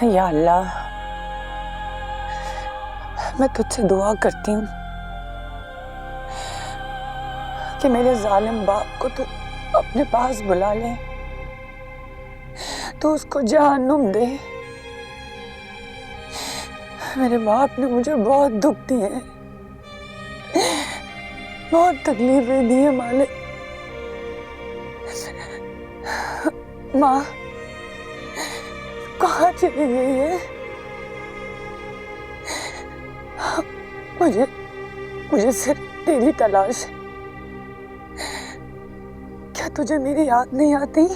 या अल्लाह, मैं तुझसे दुआ करती हूँ कि मेरे जालिम बाप को तू अपने पास बुला ले, तो उसको जहन्नुम दे। मेरे बाप ने मुझे बहुत दुख दिए, बहुत तकलीफें दी है मालिक। माँ कहाँ चली गई है? मुझे सिर्फ तेरी तलाश है। क्या तुझे मेरी याद नहीं आती?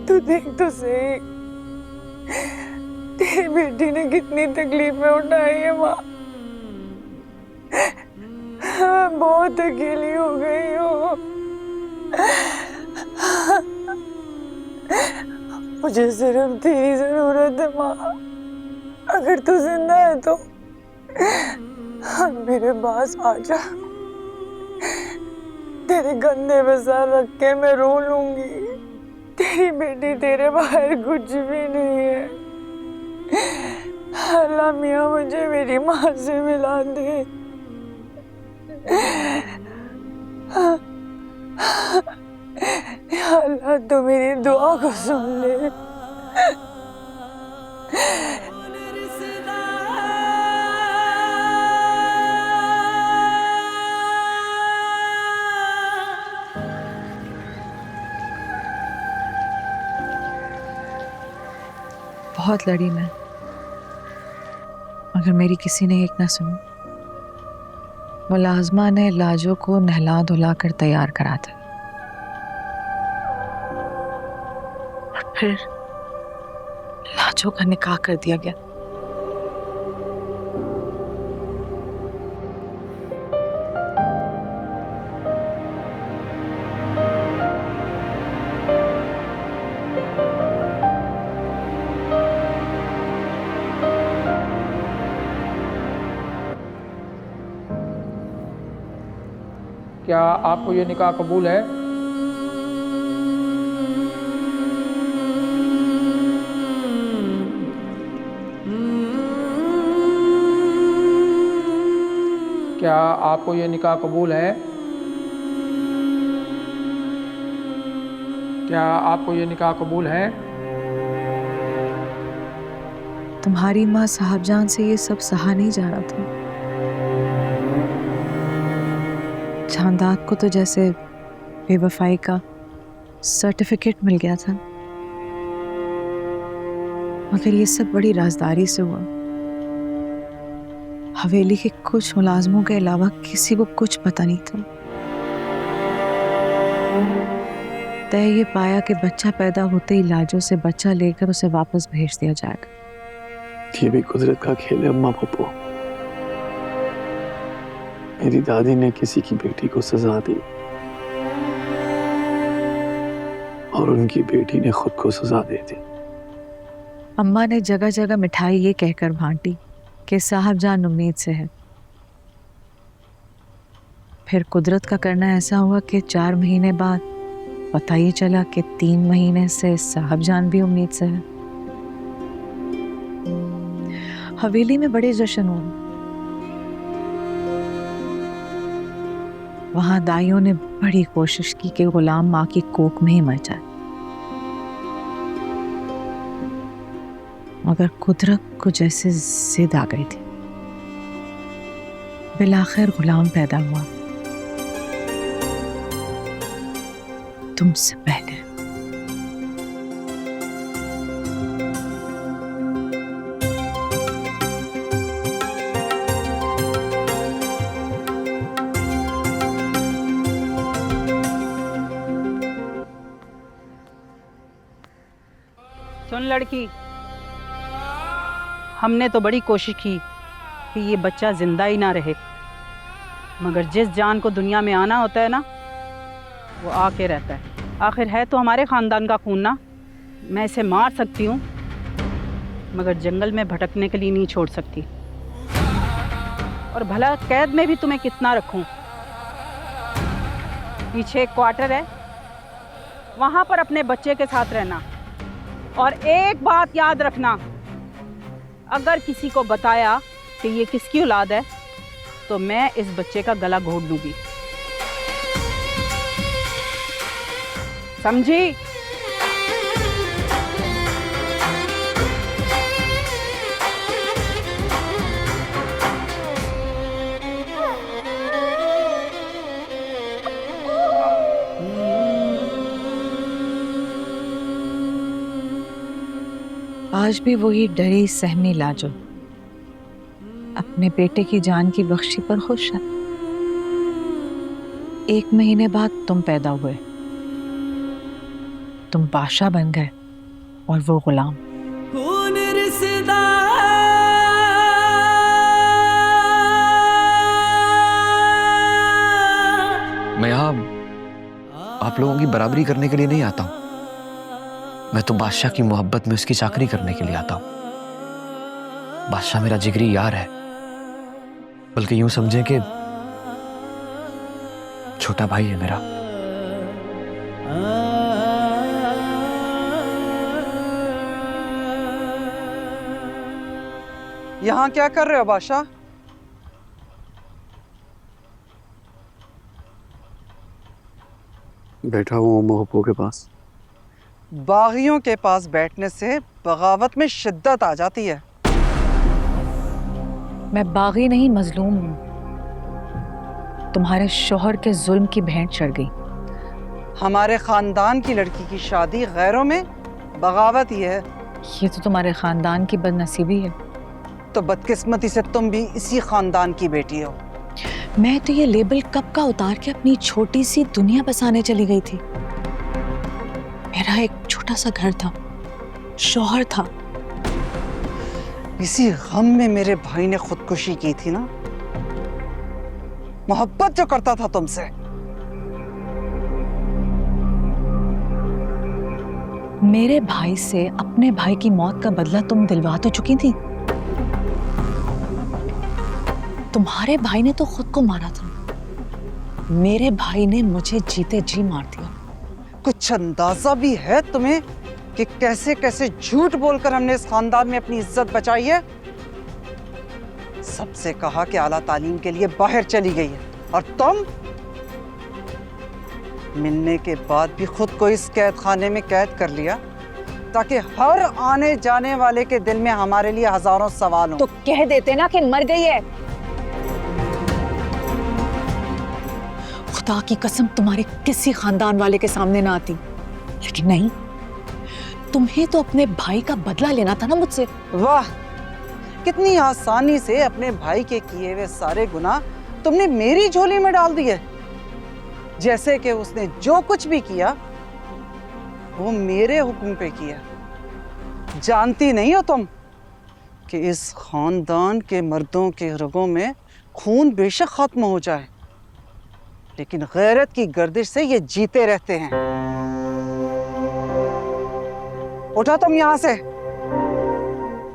तू देख तो सही, तेरी बेटी ने कितनी तकलीफें उठाई है माँ। मैं बहुत अकेली हो गई हूँ। मुझे सिर्फ तेरी जरूरत है माँ। अगर तू जिंदा है तो मेरे पास आ जा। तेरे कंधे पे सर रख के मैं रो लूंगी। तेरी बेटी तेरे बाहर कुछ भी नहीं है। अल्लाह मियाँ मुझे मेरी माँ से मिला दे। या अल्लाह तो मेरी दुआ को सुन ले। बहुत लड़ी मैं, मगर मेरी किसी ने एक ना सुनी। मुलाजमा ने लाजो को नहला धुला कर तैयार करा था, और फिर लाजो का निकाह कर दिया गया। क्या आपको ये निकाह कबूल है? क्या आपको ये निकाह कबूल है? क्या आपको ये निकाह कबूल है? तुम्हारी माँ साहबजान से ये सब सहा नहीं जा रहा था। चांदात को तो जैसे बेवफाई का सर्टिफिकेट मिल गया था, मगर ये सब बड़ी राजदारी से हुआ। हवेली के कुछ मुलाजमों के अलावा किसी को कुछ पता नहीं था। तय ये पाया कि बच्चा पैदा होते ही लाजो से बच्चा लेकर उसे वापस भेज दिया जाएगा। ये भी कुदरत का खेल है अम्मा पप्पू। मेरी दादी ने किसी की बेटी को सजा दी और उनकी बेटी ने खुद को सजा दे दी। अम्मा ने जगह जगह मिठाई ये कहकर बांटी कि साहबजान उम्मीद से है। फिर कुदरत का करना ऐसा हुआ कि 4 महीने बाद पता ये चला कि 3 महीने से साहबजान भी उम्मीद से है। हवेली में बड़े जश्न हुए। वहां दाइयों ने बड़ी कोशिश की कि गुलाम माँ की कोख में ही मर जाए, मगर कुदरत को जैसे जिद आ गई थी। बिलाखिर गुलाम पैदा हुआ, तुमसे पहले। सुन लड़की, हमने तो बड़ी कोशिश की कि ये बच्चा जिंदा ही ना रहे, मगर जिस जान को दुनिया में आना होता है ना, वो आके रहता है। आखिर है तो हमारे ख़ानदान का खून ना। मैं इसे मार सकती हूँ, मगर जंगल में भटकने के लिए नहीं छोड़ सकती। और भला कैद में भी तुम्हें कितना रखूँ? पीछे एक क्वार्टर है, वहाँ पर अपने बच्चे के साथ रहना। और एक बात याद रखना, अगर किसी को बताया कि ये किसकी औलाद है तो मैं इस बच्चे का गला घोट दूंगी, समझी? आज भी वही डरी सहमी लाजो अपने बेटे की जान की बख्शी पर खुश है। 1 महीने बाद तुम पैदा हुए, तुम बादशाह बन गए और वो गुलाम। मैं यहाँ आप लोगों की बराबरी करने के लिए नहीं आता हूँ। मैं तो बादशाह की मोहब्बत में उसकी चाकरी करने के लिए आता हूँ। बादशाह मेरा जिगरी यार है, बल्कि यूं समझें कि छोटा भाई है मेरा। यहाँ क्या कर रहे हो बादशाह? बैठा हूँ अम्मा पप्पो के पास। बागियों के पास बैठने से बगावत में शिद्दत आ जाती है। मैं बागी नहीं, मजलूम हूँ। तुम्हारे शौहर के जुल्म की भेंट चढ़ गई। हमारे खानदान की लड़की की शादी गैरों में बगावत ही है। ये तो तुम्हारे खानदान की बदनसीबी है। तो बदकिस्मती से तुम भी इसी खानदान की बेटी हो। मैं तो ये लेबल कब का उतार के अपनी छोटी सी दुनिया बसाने चली गई थी। मेरा एक छोटा सा घर था, शौहर था। इसी गम में मेरे भाई ने खुदकुशी की थी ना। मोहब्बत जो करता था तुमसे। मेरे भाई से अपने भाई की मौत का बदला तुम दिलवा तो चुकी थी। तुम्हारे भाई ने तो खुद को मारा था, मेरे भाई ने मुझे जीते जी मार दिया। कुछ अंदाजा भी है तुम्हें कि कैसे कैसे झूठ बोलकर हमने इस खानदान में अपनी इज्जत बचाई है? सबसे कहा कि आला तालीम के लिए बाहर चली गई है, और तुम मिलने के बाद भी खुद को इस कैद खाने में कैद कर लिया ताकि हर आने जाने वाले के दिल में हमारे लिए हजारों सवाल हों। तो कह देते ना कि मर गई है। खुदा की कसम तुम्हारे किसी खानदान वाले के सामने ना आती, लेकिन नहीं, तुम्हें तो अपने भाई का बदला लेना था ना मुझसे। वाह, कितनी आसानी से अपने भाई के किए हुए सारे गुनाह तुमने मेरी झोली में डाल दिए। जैसे कि उसने जो कुछ भी किया वो मेरे हुक्म पे किया। जानती नहीं हो तुम कि इस खानदान के मर्दों के रगों में खून बेशक खत्म हो जाए, लेकिन गैरत की गर्दिश से ये जीते रहते हैं। उठा तुम यहाँ से,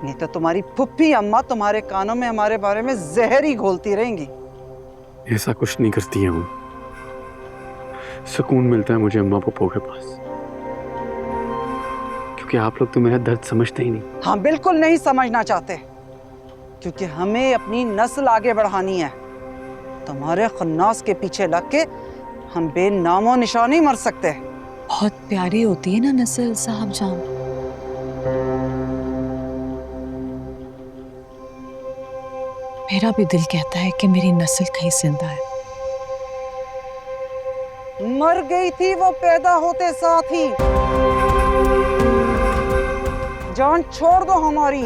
नहीं तो तुम्हारी फुप्पी अम्मा तुम्हारे कानों में हमारे बारे में जहर ही घोलती रहेंगी। ऐसा कुछ नहीं करती है वो। सुकून मिलता है मुझे अम्मा पप्पो के पास, क्योंकि आप लोग तो मेरा दर्द समझते ही नहीं। हाँ, बिल्कुल नहीं समझना चाहते, क्योंकि हमें अपनी नस्ल आगे बढ़ानी है। तुम्हारे खन्नास के पीछे लग के हम बेनामो निशान ही मर सकते हैं। बहुत प्यारी होती है ना नस्ल साहब जान। मेरा भी दिल कहता है कि मेरी नस्ल कहीं जिंदा है। मर गई थी वो पैदा होते साथ ही। जान छोड़ दो हमारी।